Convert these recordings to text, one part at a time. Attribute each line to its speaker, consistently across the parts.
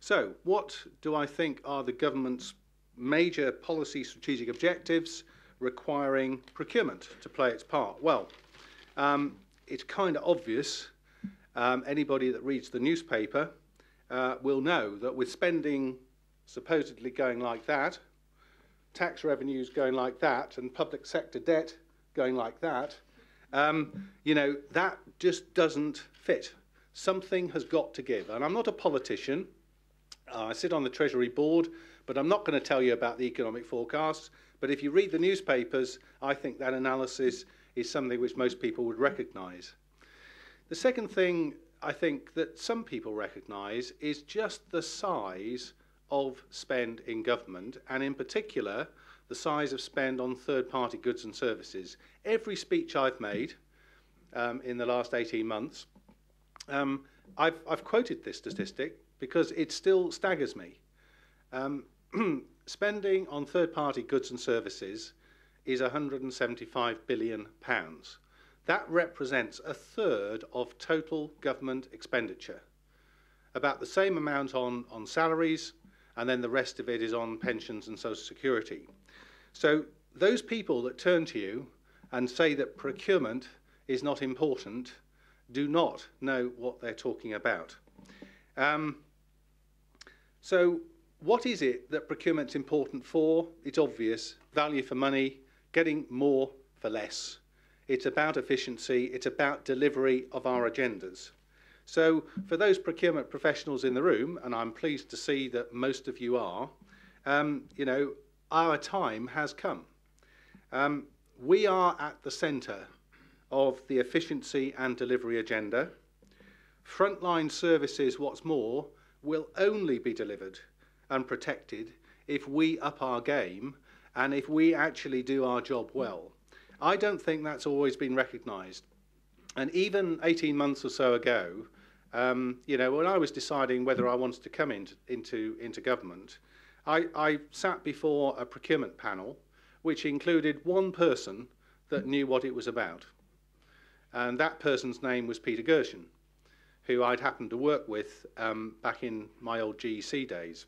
Speaker 1: So, what do I think are the government's major policy strategic objectives requiring procurement to play its part? Well, it's kind of obvious. Anybody that reads the newspaper will know that with spending supposedly going like that, tax revenues going like that, and public sector debt going like that, that just doesn't fit. Something has got to give. And I'm not a politician. I sit on the Treasury board, but I'm not going to tell you about the economic forecasts. But if you read the newspapers, I think that analysis is something which most people would recognise. The second thing I think that some people recognise is just the size of spend in government, and in particular, the size of spend on third-party goods and services. Every speech I've made in the last 18 months, I've quoted this statistic because it still staggers me. Spending on third-party goods and services is £175 billion. That represents a third of total government expenditure. About the same amount on salaries, and then the rest of it is on pensions and social security. So those people that turn to you and say that procurement is not important do not know what they're talking about. So what is it that procurement's important for? It's obvious. Value for money, getting more for less. It's about efficiency. It's about delivery of our agendas. So for those procurement professionals in the room, and I'm pleased to see that most of you are, our time has come. We are at the centre of the efficiency and delivery agenda. Frontline services, what's more, will only be delivered and protected if we up our game and if we actually do our job well. I don't think that's always been recognised. And even 18 months or so ago, when I was deciding whether I wanted to come into government, I sat before a procurement panel which included one person that knew what it was about. And that person's name was Peter Gershon, who I'd happened to work with back in my old GEC days.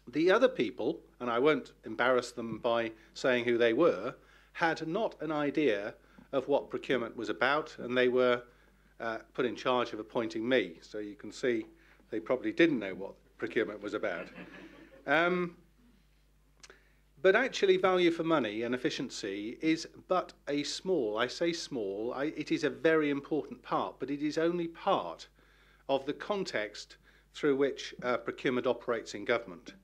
Speaker 1: The other people, and I won't embarrass them by saying who they were, had not an idea of what procurement was about, and they were put in charge of appointing me. So you can see they probably didn't know what procurement was about. But actually, value for money and efficiency is but a small, I say small, it is a very important part, but it is only part of the context through which procurement operates in government.